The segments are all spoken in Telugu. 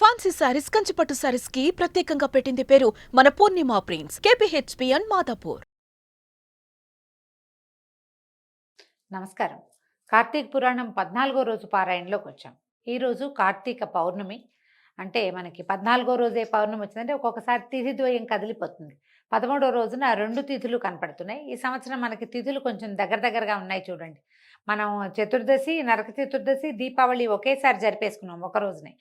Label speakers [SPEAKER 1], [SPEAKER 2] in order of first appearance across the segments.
[SPEAKER 1] ఫ్యాన్సీ సారీస్, కంచిపట్టు సారీస్ కి ప్రత్యేకంగా పెట్టింది పేరు మన పూర్ణిమ ప్రింట్స్, కేపీహెచ్పి అండ్ మాదాపూర్.
[SPEAKER 2] నమస్కారం. కార్తీక పురాణం 14వ రోజు పారాయణలోకి వచ్చాం. ఈరోజు కార్తీక పౌర్ణమి. అంటే మనకి 14వ రోజే పౌర్ణమి వచ్చిందంటే ఒక్కొక్కసారి తిథి ద్వయం కదిలిపోతుంది. 13వ రోజున 2 తిథులు కనపడుతున్నాయి. ఈ సంవత్సరం మనకి తిథులు కొంచెం దగ్గరగా ఉన్నాయి చూడండి. మనం చతుర్దశి, నరక చతుర్దశి, దీపావళి ఒకేసారి జరిపేసుకున్నాం ఒక రోజునే.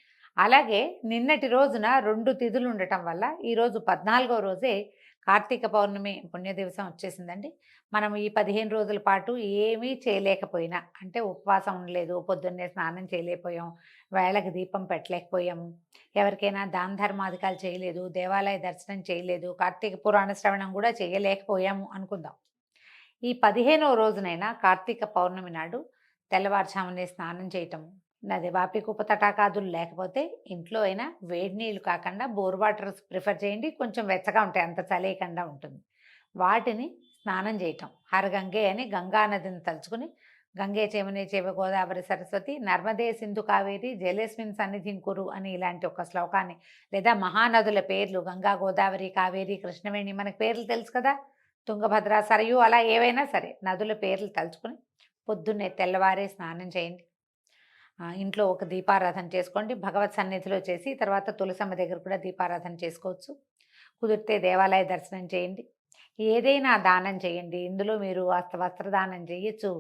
[SPEAKER 2] అలాగే నిన్నటి రోజున 2 తిథులు ఉండటం వల్ల ఈరోజు 14వ రోజే కార్తీక పౌర్ణమి పుణ్య దివసం వచ్చేసిందండి. మనం ఈ 15 రోజుల పాటు ఏమీ చేయలేకపోయినా, అంటే ఉపవాసం ఉండలేదు, పొద్దున్నే స్నానం చేయలేకపోయాం, వేళకి దీపం పెట్టలేకపోయాము, ఎవరికైనా దాన ధర్మాధికాలు చేయలేదు, దేవాలయ దర్శనం చేయలేదు, కార్తీక పురాణ శ్రవణం కూడా చేయలేకపోయాము అనుకుందాం. ఈ 15వ రోజునైనా కార్తీక పౌర్ణమి నాడు తెల్లవారుజామునే స్నానం చేయటము, నది వాపిక ఉపతటాకాదులు లేకపోతే ఇంట్లో అయినా వేడి నీళ్ళు కాకుండా బోర్ వాటర్ ప్రిఫర్ చేయండి. కొంచెం వెచ్చగా ఉంటాయి, అంత చలేయకుండా ఉంటుంది. వాటిని స్నానం చేయటం. హరగంగే అని గంగా నదిని తలుచుకుని, గంగే చేమనే చేవ గోదావరి సరస్వతి నర్మదే సింధు కావేరి జలేస్మిన్ సన్నిధిం కురు అని ఇలాంటి ఒక శ్లోకాన్ని, లేదా మహానదుల పేర్లు గంగా, గోదావరి, కావేరి, కృష్ణవేణి, మనకు పేర్లు తెలుసు కదా, తుంగభద్ర, సరయు, అలా ఏవైనా సరే నదుల పేర్లు తలుచుకుని పొద్దున్నే తెల్లవారే స్నానం చేయండి. ఇంట్లో ఒక దీపారాధన చేసుకోండి, భగవత్ సన్నిధిలో చేసి తర్వాత తులసమ్మ దగ్గర కూడా దీపారాధన చేసుకోవచ్చు. కుదిరితే దేవాలయ దర్శనం చేయండి. ఏదైనా దానం చేయండి. ఇందులో మీరు వస్త్రదానం చేయొచ్చు,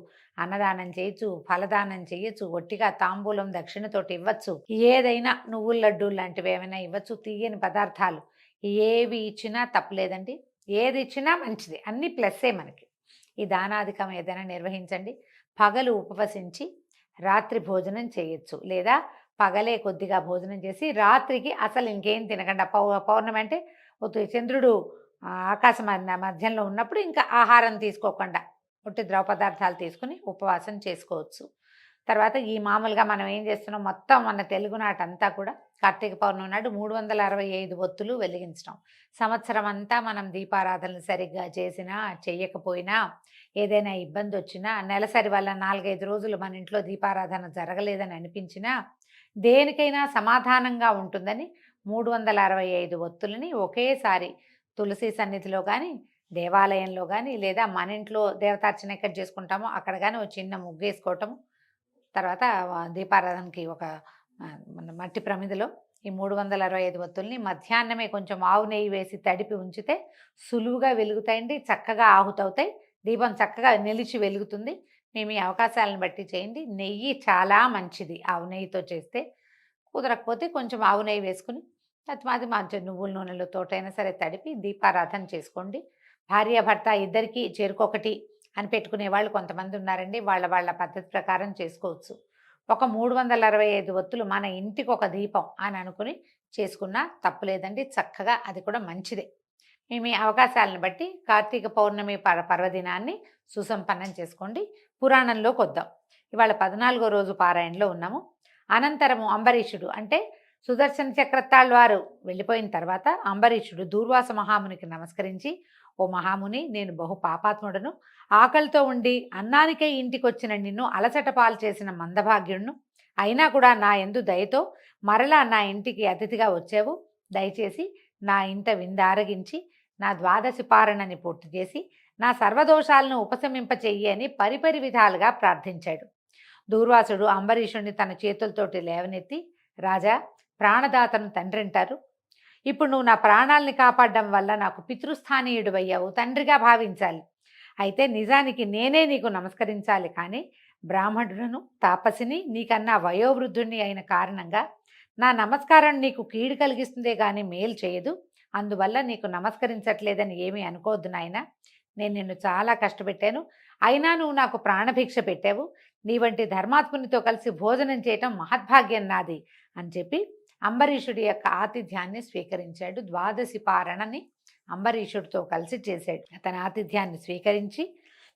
[SPEAKER 2] అన్నదానం చేయొచ్చు, ఫలదానం చేయొచ్చు, ఒట్టిగా తాంబూలం దక్షిణతోటి ఇవ్వచ్చు, ఏదైనా నువ్వుల లడ్డు లాంటివి ఏమైనా ఇవ్వచ్చు. తీయని పదార్థాలు ఏవి ఇచ్చినా తప్పలేదండి. ఏది ఇచ్చినా మంచిది, అన్ని ప్లస్సే మనకి. ఈ దానాధికం ఏదైనా నిర్వహించండి. పగలు ఉపవసించి రాత్రి భోజనం చేయొచ్చు, లేదా పగలే కొద్దిగా భోజనం చేసి రాత్రికి అసలు ఇంకేం తినకుండా, పౌర్ణమి అంటే చంద్రుడు ఆకాశ మధ్యంలో ఉన్నప్పుడు ఇంకా ఆహారం తీసుకోకుండా ఒట్టి ద్రవ పదార్థాలు తీసుకుని ఉపవాసం చేసుకోవచ్చు. తర్వాత ఈ మామూలుగా మనం ఏం చేస్తున్నాం, మొత్తం మన తెలుగునాటంతా కూడా కార్తీక పౌర్ణమి నాడు 365 ఒత్తులు వెలిగించడం. సంవత్సరం అంతా మనం దీపారాధనలు సరిగ్గా చేసినా చెయ్యకపోయినా, ఏదైనా ఇబ్బంది వచ్చినా, నెలసరి వల్ల 4-5 రోజులు మన ఇంట్లో దీపారాధన జరగలేదని అనిపించినా, దేనికైనా సమాధానంగా ఉంటుందని 365 ఒత్తులని ఒకేసారి తులసి సన్నిధిలో కానీ, దేవాలయంలో కానీ, లేదా మన ఇంట్లో దేవతార్చన ఎక్కడ చేసుకుంటామో అక్కడ కానీ ఒక చిన్న ముగ్గేసుకోవటము, తర్వాత దీపారాధనకి ఒక మన మట్టి ప్రమిదలో ఈ 365 ఒత్తుల్ని మధ్యాహ్నమే కొంచెం ఆవు నెయ్యి వేసి తడిపి ఉంచితే సులువుగా వెలుగుతాయండి, చక్కగా ఆహుతవుతాయి, దీపం చక్కగా నిలిచి వెలుగుతుంది. మేము ఈ అవకాశాలను బట్టి చేయండి. నెయ్యి చాలా మంచిది ఆవు నెయ్యితో చేస్తే. కుదరకపోతే కొంచెం ఆవు నెయ్యి వేసుకుని అది మంచి నువ్వుల నూనెలో తోటైనా సరే తడిపి దీపారాధన చేసుకోండి. భార్యాభర్త ఇద్దరికీ చెరుకొకటి అని పెట్టుకునే వాళ్ళు కొంతమంది ఉన్నారండి. వాళ్ళ పద్ధతి ప్రకారం చేసుకోవచ్చు. ఒక 365 ఒత్తులు మన ఇంటికి ఒక దీపం అని అనుకుని చేసుకున్నా తప్పులేదండి, చక్కగా అది కూడా మంచిదే. మేము ఈ అవకాశాలను బట్టి కార్తీక పౌర్ణమి పర్వదినాన్ని సుసంపన్నం చేసుకోండి. పురాణంలోకి వద్దాం. ఇవాళ 14వ రోజు పారాయణలో ఉన్నాము. అనంతరము అంబరీషుడు, అంటే సుదర్శన చక్రతాళ్ వారు వెళ్ళిపోయిన తర్వాత అంబరీషుడు దూర్వాస మహామునికి నమస్కరించి, ఓ మహాముని, నేను బహు పాపాత్ముడను, ఆకలితో ఉండి అన్నానికై ఇంటికి వచ్చిన నిన్ను అలసట పాలు చేసిన మందభాగ్యుడును, అయినా కూడా నా యందు దయతో మరలా నా ఇంటికి అతిథిగా వచ్చావు. దయచేసి నా ఇంట విందారగించి నా ద్వాదశి పారణని పూర్తి చేసి నా సర్వదోషాలను ఉపశమింపచెయ్యి అని పరిపరి విధాలుగా ప్రార్థించాడు. దూర్వాసుడు అంబరీషుడిని తన చేతులతోటి లేవనెత్తి, రాజా, ప్రాణదాతను తండ్రి అంటారు. ఇప్పుడు నువ్వు నా ప్రాణాలని కాపాడడం వల్ల నాకు పితృస్థానీయుడు అయ్యావు, తండ్రిగా భావించాలి. అయితే నిజానికి నేనే నీకు నమస్కరించాలి, కానీ బ్రాహ్మణులను, తాపసిని, నీకన్నా వయోవృద్ధుణ్ణి అయిన కారణంగా నా నమస్కారం నీకు కీడు కలిగిస్తుందే కానీ మేలు చేయదు. అందువల్ల నీకు నమస్కరించట్లేదని ఏమీ అనుకోవద్దు నాయన. నేను నిన్ను చాలా కష్టపెట్టాను, అయినా నువ్వు నాకు ప్రాణభిక్ష పెట్టావు. నీ వంటి ధర్మాత్మునితో కలిసి భోజనం చేయటం మహద్భాగ్యం నాది అని చెప్పి అంబరీషుడి యొక్క ఆతిథ్యాన్ని స్వీకరించాడు. ద్వాదశి పారణని అంబరీషుడితో కలిసి చేశాడు. తన ఆతిథ్యాన్ని స్వీకరించి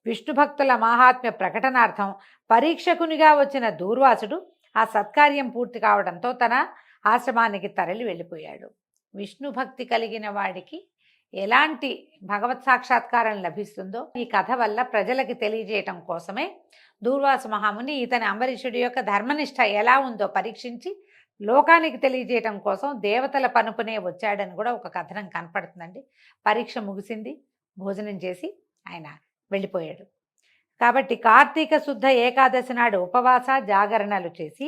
[SPEAKER 2] విష్ణు భక్తుల మాహాత్మ్య ప్రకటనార్థం పరీక్షకునిగా వచ్చిన దూర్వాసుడు ఆ సత్కార్యం పూర్తి కావడంతో తన ఆశ్రమానికి తరలి వెళ్ళిపోయాడు. విష్ణు భక్తి కలిగిన వాడికి ఎలాంటి భగవత్ సాక్షాత్కారం లభిస్తుందో ఈ కథ వల్ల ప్రజలకి తెలియజేయటం కోసమే దూర్వాస మహాముని ఇతని అంబరీషుడి యొక్క ధర్మనిష్ట ఎలా ఉందో పరీక్షించి లోకానికి తెలియజేయటం కోసం దేవతల పనుపునే వచ్చాడని కూడా ఒక కథనం కనపడుతుందండి. పరీక్ష ముగిసింది, భోజనం చేసి ఆయన వెళ్ళిపోయాడు. కాబట్టి కార్తీక శుద్ధ ఏకాదశి నాడు ఉపవాస జాగరణలు చేసి,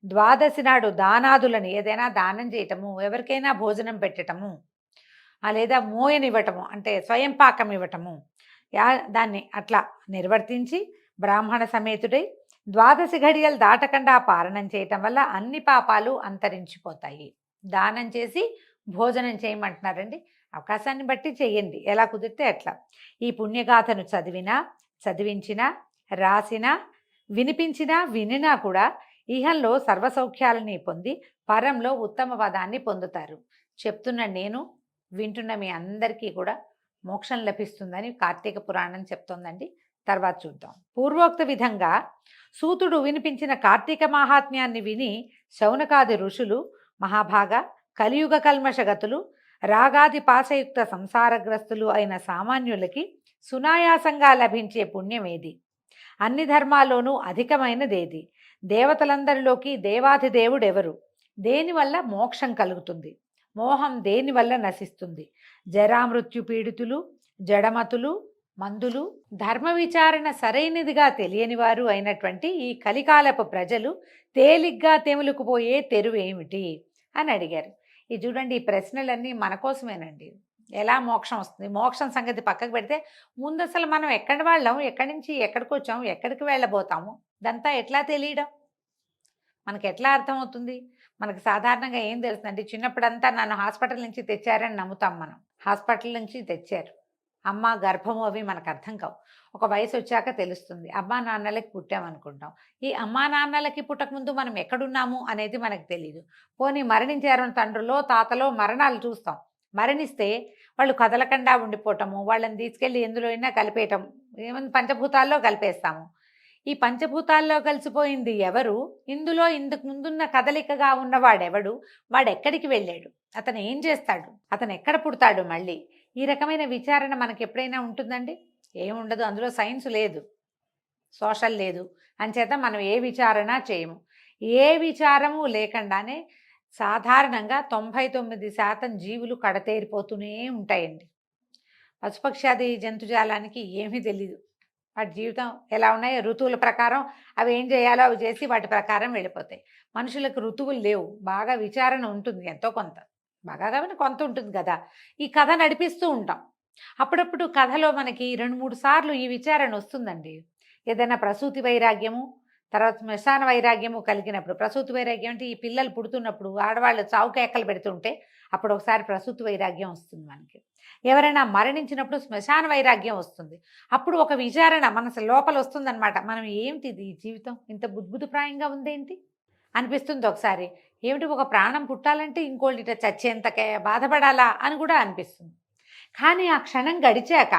[SPEAKER 2] ద్వాదశి నాడు దానాదులను ఏదైనా దానం చేయటము, ఎవరికైనా భోజనం పెట్టటము, లేదా మోయనివ్వటము అంటే స్వయం పాకం ఇవ్వటము, దాన్ని అట్లా నిర్వర్తించి బ్రాహ్మణ సమేతుడై ద్వాదశి ఘడియలు దాటకుండా పారణం చేయటం వల్ల అన్ని పాపాలు అంతరించిపోతాయి. దానం చేసి భోజనం చేయమంటున్నారండి. అవకాశాన్ని బట్టి చెయ్యండి, ఎలా కుదిరితే అట్లా. ఈ పుణ్యగాథను చదివించినా, రాసినా, వినిపించినా, వినినా కూడా ఇహంలో సర్వసౌఖ్యాలని పొంది పరంలో ఉత్తమ పదాన్ని పొందుతారు. చెప్తున్న నేను, వింటున్న మీ అందరికీ కూడా మోక్షం లభిస్తుందని కార్తీక పురాణం చెప్తోందండి. తర్వాత చూద్దాం. పూర్వోక్త విధంగా సూతుడు వినిపించిన కార్తీక మహాత్మ్యాన్ని విని శౌనకాది ఋషులు, మహాభాగ కలియుగ కల్మషగతులు, రాగాది పాశయుక్త సంసారగ్రస్తులు అయిన సామాన్యులకి సునాయాసంగా లభించే పుణ్యమేది? అన్ని ధర్మాల్లోనూ అధికమైనదేది? దేవతలందరిలోకి దేవాధిదేవుడెవరు? దేనివల్ల మోక్షం కలుగుతుంది? మోహం దేనివల్ల నశిస్తుంది? జరామృత్యు పీడితులు, జడమతులు, మందులు, ధర్మ విచారణ సరైనదిగా తెలియని వారు అయినటువంటి ఈ కలికాలపు ప్రజలు తేలిగ్గా తెములుకుపోయే తెరువేమిటి అని అడిగారు. ఇది చూడండి, ఈ ప్రశ్నలన్నీ మన కోసమేనండి. ఎలా మోక్షం వస్తుంది? మోక్షం సంగతి పక్కకు పెడితే ముందు అసలు మనం ఎక్కడి వాళ్ళం, ఎక్కడి నుంచి ఎక్కడికి వచ్చాము, ఎక్కడికి వెళ్ళబోతాము, ఇదంతా ఎట్లా తెలియడం, మనకి ఎట్లా అర్థమవుతుంది? మనకు సాధారణంగా ఏం తెలుస్తుందండి, చిన్నప్పుడంతా నన్ను హాస్పిటల్ నుంచి తెచ్చారని నమ్ముతాం. మనం హాస్పిటల్ నుంచి తెచ్చారు, అమ్మ గర్భము అవి మనకు అర్థం కావు. ఒక వయసు వచ్చాక తెలుస్తుంది. అమ్మా నాన్నలకి పుట్టామనుకుంటాం. ఈ అమ్మా నాన్నలకి పుట్టకముందు మనం ఎక్కడున్నాము అనేది మనకు తెలియదు. పోనీ మరణించారు తండ్రులో తాతలో మరణాలు చూస్తాం. మరణిస్తే వాళ్ళు కదలకుండా ఉండిపోవటము, వాళ్ళని తీసుకెళ్ళి ఎందులో అయినా కలిపేయటం, ఏమైనా పంచభూతాల్లో కలిపేస్తాము. ఈ పంచభూతాల్లో కలిసిపోయింది ఎవరు? ఇందులో ఇందుకు ముందున్న కదలికగా ఉన్నవాడెవడు? వాడెక్కడికి వెళ్ళాడు? అతను ఏం చేస్తాడు? అతను ఎక్కడ పుడతాడు? మళ్ళీ ఈ రకమైన విచారణ మనకి ఎప్పుడైనా ఉంటుందండి? ఏముండదు. అందులో సైన్స్ లేదు, సోషల్ లేదు, అంచేత మనం ఏ విచారణ చేయము. ఏ విచారము లేకుండానే సాధారణంగా 99% జీవులు కడతేరిపోతూనే ఉంటాయండి. పశుపక్షాది జంతుజాలానికి ఏమీ తెలీదు. వాటి జీవితం ఎలా ఉన్నాయో ఋతువుల ప్రకారం అవి ఏం చేయాలో అవి చేసి వాటి ప్రకారం వెళ్ళిపోతాయి. మనుషులకు ఋతువులు లేవు, బాగా విచారణ ఉంటుంది, ఎంతో కొంత, బాగా కాబట్టి కొంత ఉంటుంది కదా. ఈ కథ నడిపిస్తూ ఉంటాం. అప్పుడప్పుడు కథలో మనకి 2-3 సార్లు ఈ విచారణ వస్తుందండి. ఏదైనా ప్రసూతి వైరాగ్యము, తర్వాత శ్మశాన వైరాగ్యము కలిగినప్పుడు. ప్రసూతి వైరాగ్యం అంటే ఈ పిల్లలు పుడుతున్నప్పుడు ఆడవాళ్ళు చావు కేకలు పెడుతుంటే అప్పుడు ఒకసారి ప్రసూతి వైరాగ్యం వస్తుంది మనకి. ఎవరైనా మరణించినప్పుడు శ్మశాన వైరాగ్యం వస్తుంది. అప్పుడు ఒక విచారణ మనసు లోపల వస్తుందన్నమాట. మనం ఏమిటిది, ఈ జీవితం ఇంత బుద్భుతప్రాయంగా ఉందేంటి అనిపిస్తుంది ఒకసారి. ఏమిటి, ఒక ప్రాణం పుట్టాలంటే ఇంకోటి ఇట్లా చచ్చేంతకే బాధపడాలా అని కూడా అనిపిస్తుంది. కానీ ఆ క్షణం గడిచాక,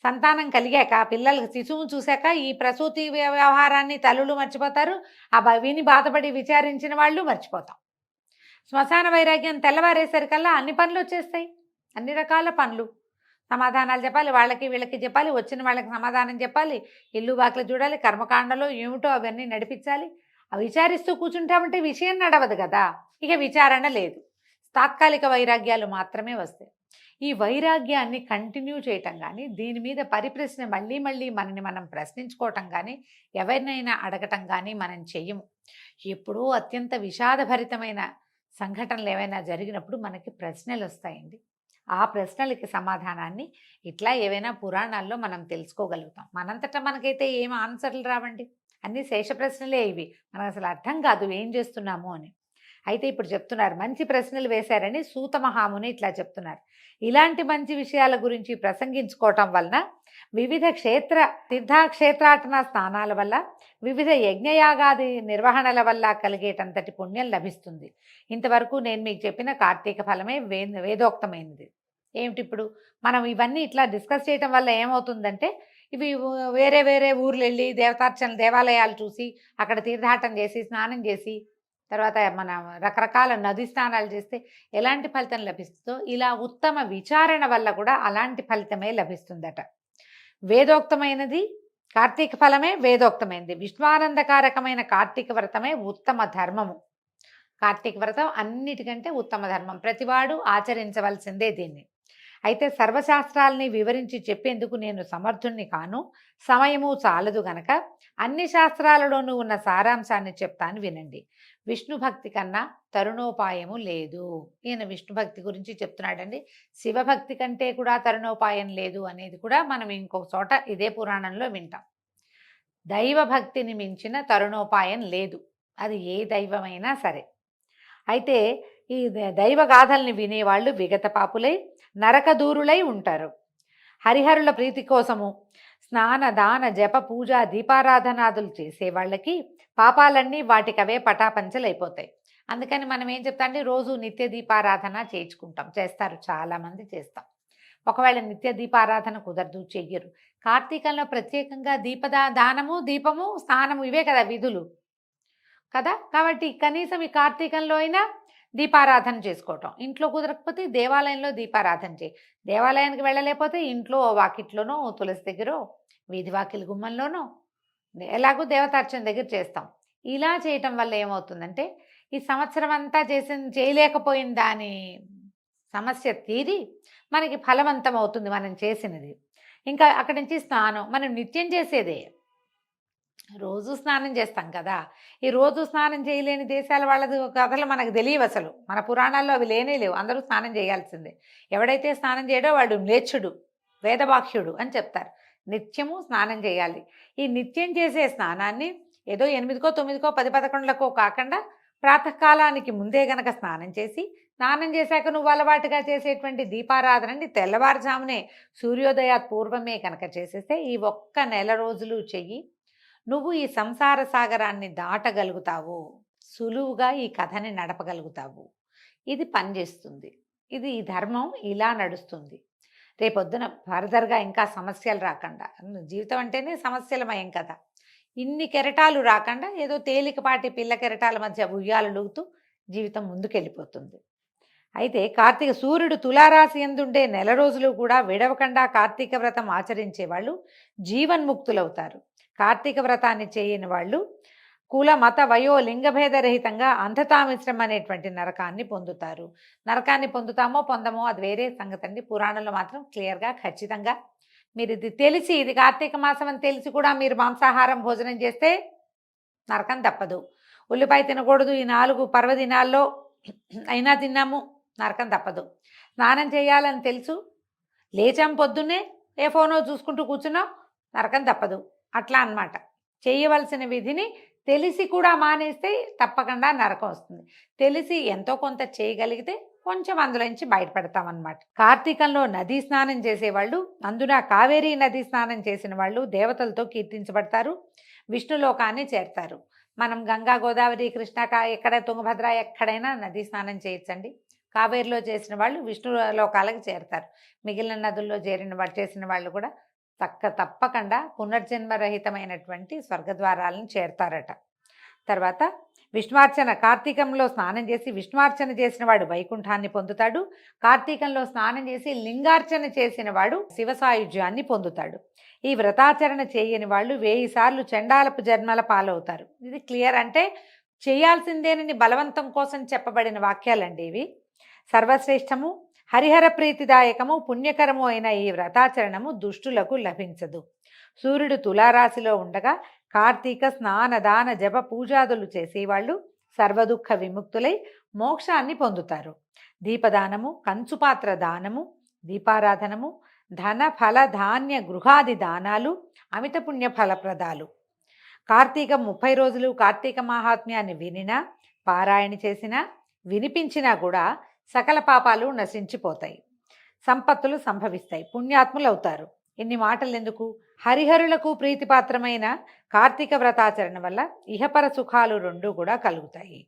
[SPEAKER 2] సంతానం కలిగాక, పిల్లలకు శిశువును చూశాక ఈ ప్రసూతి వ్యవహారాన్ని తల్లులు మర్చిపోతారు, ఆ విని బాధపడి విచారించిన వాళ్ళు మర్చిపోతాం. శ్మశాన వైరాగ్యం తెల్లవారేసరికల్లా అన్ని పనులు వచ్చేస్తాయి, అన్ని రకాల పనులు. సమాధానాలు చెప్పాలి, వాళ్ళకి వీళ్ళకి చెప్పాలి, వచ్చిన వాళ్ళకి సమాధానం చెప్పాలి, ఇల్లు వాకిలు చూడాలి, కర్మకాండలో ఏమిటో అవన్నీ నడిపించాలి. విచారిస్తూ కూర్చుంటామంటే విషయం నడవదు కదా. ఇక విచారణ లేదు, తాత్కాలిక వైరాగ్యాలు మాత్రమే వస్తాయి. ఈ వైరాగ్యాన్ని కంటిన్యూ చేయటం కానీ, దీని మీద పరిప్రశ్న మళ్ళీ మళ్ళీ మనని మనం ప్రశ్నించుకోవటం కానీ, ఎవరినైనా అడగటం కానీ మనం చెయ్యము. ఎప్పుడూ అత్యంత విషాదభరితమైన సంఘటనలు ఏవైనా జరిగినప్పుడు మనకి ప్రశ్నలు వస్తాయండి. ఆ ప్రశ్నలకి సమాధానాన్ని ఇట్లా ఏవైనా పురాణాల్లో మనం తెలుసుకోగలుగుతాం. మనంతటా మనకైతే ఏం ఆన్సర్లు రావండి, అన్నీ శేష ప్రశ్నలే ఇవి. మనకు అసలు అర్థం కాదు ఏం చేస్తున్నాము అని. అయితే ఇప్పుడు చెప్తున్నారు, మంచి ప్రశ్నలు వేశారని సూత మహాముని ఇట్లా చెప్తున్నారు. ఇలాంటి మంచి విషయాల గురించి ప్రసంగించుకోవటం వలన వివిధ తీర్థక్షేత్రాటన స్నానాల వల్ల, వివిధ యజ్ఞయాగాది నిర్వహణల వల్ల కలిగేటంతటి పుణ్యం లభిస్తుంది. ఇంతవరకు నేను మీకు చెప్పిన కార్తీక ఫలమే వేదోక్తమైనది. ఏమిటి ఇప్పుడు మనం ఇవన్నీ ఇట్లా డిస్కస్ చేయటం వల్ల ఏమవుతుందంటే, ఇవి వేరే వేరే ఊర్లు వెళ్ళి దేవతార్చన దేవాలయాలు చూసి అక్కడ తీర్థాటన చేసి స్నానం చేసి తర్వాత మన రకరకాల నది స్నానాలు చేస్తే ఎలాంటి ఫలితం లభిస్తుందో, ఇలా ఉత్తమ విచారణ వల్ల కూడా అలాంటి ఫలితమే లభిస్తుందట. వేదోక్తమైనది కార్తీక ఫలమే వేదోక్తమైనది. విష్ణానందకారకమైన కార్తీక వ్రతమే ఉత్తమ ధర్మము. కార్తీక వ్రతం అన్నిటికంటే ఉత్తమ ధర్మం, ప్రతివాడు ఆచరించవలసిందే దీన్ని. అయితే సర్వశాస్త్రాల్ని వివరించి చెప్పేందుకు నేను సమర్థుణ్ణి కాను, సమయము చాలదు గనక అన్ని శాస్త్రాలలోనూ ఉన్న సారాంశాన్ని చెప్తాను వినండి. విష్ణు భక్తి కన్నా తరుణోపాయము లేదు. ఈయన విష్ణు భక్తి గురించి చెప్తున్నాడండి. శివభక్తి కంటే కూడా తరుణోపాయం లేదు అనేది కూడా మనం ఇంకొక చోట ఇదే పురాణంలో వింటాం. దైవ భక్తిని మించిన తరుణోపాయం లేదు, అది ఏ దైవమైనా సరే. అయితే ఈ దైవగాథల్ని వినేవాళ్ళు విగత పాపులై నరకదూరులై ఉంటారు. హరిహరుల ప్రీతి కోసము స్నాన దాన జప పూజ దీపారాధనాదులు చేసే వాళ్ళకి పాపాలన్నీ వాటికవే పటాపంచలైపోతాయి. అందుకని మనం ఏం చెప్తా అంటే రోజు నిత్య దీపారాధన చేస్తారు, చాలామంది చేస్తాం. ఒకవేళ నిత్య దీపారాధన కుదరదు, చెయ్యరు. కార్తీకంలో ప్రత్యేకంగా దానము, దీపము, స్నానము ఇవే కదా విధులు కదా. కాబట్టి కనీసం ఈ కార్తీకంలో అయినా దీపారాధన చేసుకోవటం, ఇంట్లో కుదరకపోతే దేవాలయంలో దీపారాధన చేయి. దేవాలయానికి వెళ్ళలేకపోతే ఇంట్లో వాకిట్లోనో, తులసి దగ్గర, వీధి వాకిలి గుమ్మంలోనో, ఎలాగో దేవతార్చన దగ్గర చేస్తాం. ఇలా చేయటం వల్ల ఏమవుతుందంటే ఈ సంవత్సరం అంతా చేయలేకపోయిన దాని సమస్య తీరి మనకి ఫలవంతం అవుతుంది మనం చేసినది. ఇంకా అక్కడి నుంచి స్నానం మనం నిత్యం చేసేదే, రోజు స్నానం చేస్తాం కదా. ఈ రోజు స్నానం చేయలేని దేశాల వాళ్ళది కథలు మనకు తెలియవు, అసలు మన పురాణాల్లో అవి లేనే లేవు. అందరూ స్నానం చేయాల్సిందే. ఎవడైతే స్నానం చేయడో వాడు మ్లేచ్ఛుడు, వేదవాక్యుడు అని చెప్తారు. నిత్యము స్నానం చేయాలి. ఈ నిత్యం చేసే స్నానాన్ని ఏదో 8కో 9కో 10, 11కో కాకుండా ప్రాతకాలానికి ముందే గనక స్నానం చేసి, స్నానం చేశాక నువ్వు అలవాటుగా చేసేటువంటి దీపారాధనని తెల్లవారుజామునే సూర్యోదయాత్ పూర్వమే కనుక చేసేస్తే ఈ ఒక్క నెల రోజులు చెయ్యి, నువ్వు ఈ సంసార సాగరాన్ని దాటగలుగుతావు, సులువుగా ఈ కథని నడపగలుగుతావు. ఇది పనిచేస్తుంది. ఇది ఈ ధర్మం ఇలా నడుస్తుంది. రేపొద్దున ఫర్దర్గా ఇంకా సమస్యలు రాకుండా, జీవితం అంటేనే సమస్యలమయం కదా, ఇన్ని కెరటాలు రాకుండా ఏదో తేలికపాటి పిల్ల కెరటాల మధ్య ఉయ్యాలలుగుతూ జీవితం ముందుకెళ్ళిపోతుంది. అయితే సూర్యుడు తులారాశి యందుండే నెల రోజులు కూడా విడవకుండా కార్తీక వ్రతం ఆచరించే వాళ్ళు జీవన్ముక్తులవుతారు. కార్తీక వ్రతాన్ని చేయని వాళ్ళు కుల మత వయో లింగభేదరహితంగా అంధతామిశ్రం అనేటువంటి నరకాన్ని పొందుతారు. నరకాన్ని పొందుతామో పొందమో అది వేరే సంగతి అండి. పురాణంలో మాత్రం క్లియర్గా ఖచ్చితంగా మీరు ఇది తెలిసి, ఇది కార్తీక మాసం అని తెలిసి కూడా మీరు మాంసాహారం భోజనం చేస్తే నరకం తప్పదు. ఉల్లిపాయ తినకూడదు ఈ 4 పర్వదినాల్లో అయినా తిన్నాము, నరకం తప్పదు. స్నానం చేయాలని తెలుసు, లేచాం పొద్దున్నే ఏ ఫోనో చూసుకుంటూ కూర్చున్నాం, నరకం తప్పదు. అట్లా అన్నమాట. చేయవలసిన విధిని తెలిసి కూడా మానేస్తే తప్పకుండా నరకం వస్తుంది. తెలిసి ఎంతో కొంత చేయగలిగితే కొంచెం అందులోంచి బయటపడతామన్నమాట. కార్తీకంలో నదీ స్నానం చేసేవాళ్ళు, అందున కావేరీ నదీ స్నానం చేసిన వాళ్ళు దేవతలతో కీర్తించబడతారు, విష్ణులోకాన్ని చేరతారు. మనం గంగా, గోదావరి, కృష్ణ, ఎక్కడ తుంగభద్ర ఎక్కడైనా నదీ స్నానం చేయొచ్చండి. కావేరిలో చేసిన వాళ్ళు విష్ణు లోకాలకు చేరతారు. మిగిలిన నదుల్లో చేసిన వాళ్ళు కూడా తప్పకుండా పునర్జన్మరహితమైనటువంటి స్వర్గద్వారాలను చేరతారట. తర్వాత విష్ణువార్చన, కార్తీకంలో స్నానం చేసి విష్ణువార్చన చేసిన వాడు వైకుంఠాన్ని పొందుతాడు. కార్తీకంలో స్నానం చేసి లింగార్చన చేసిన వాడు శివసాయుజ్యాన్ని పొందుతాడు. ఈ వ్రతాచరణ చేయని వాళ్ళు 1000 సార్లు చండాలపు జన్మల పాలవుతారు. ఇది క్లియర్, అంటే చేయాల్సిందేనని బలవంతం కోసం చెప్పబడిన వాక్యాలండి ఇవి. సర్వశ్రేష్టము, హరిహర ప్రీతిదాయకము, పుణ్యకరము అయిన ఈ వ్రతాచరణము దుష్టులకు లభించదు. సూర్యుడు తులారాశిలో ఉండగా కార్తీక స్నాన దాన జప పూజాదులు చేసేవాళ్ళు సర్వదుఃఖ విముక్తులై మోక్షాన్ని పొందుతారు. దీపదానము, కంచుపాత్ర దానము, దీపారాధనము, ధన ఫల ధాన్య గృహాది దానాలు అమిత పుణ్య ఫలప్రదాలు. కార్తీక 30 రోజులు కార్తీక మహాత్మ్యాన్ని వినినా, పారాయణ చేసినా, వినిపించినా కూడా సకల పాపాలు నశించిపోతాయి, సంపత్తులు సంభవిస్తాయి, పుణ్యాత్ములు అవుతారు. ఇన్ని మాటలు ఎందుకు? హరిహరులకు ప్రీతిపాత్రమైన కార్తీక వ్రతాచరణ వల్ల ఇహపర సుఖాలు 2 కూడా కలుగుతాయి.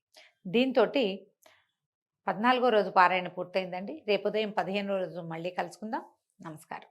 [SPEAKER 2] దీంతో 14వ రోజు పారాయణ పూర్తయిందండి. రేపు ఉదయం 15వ రోజు మళ్ళీ కలుసుకుందాం. నమస్కారం.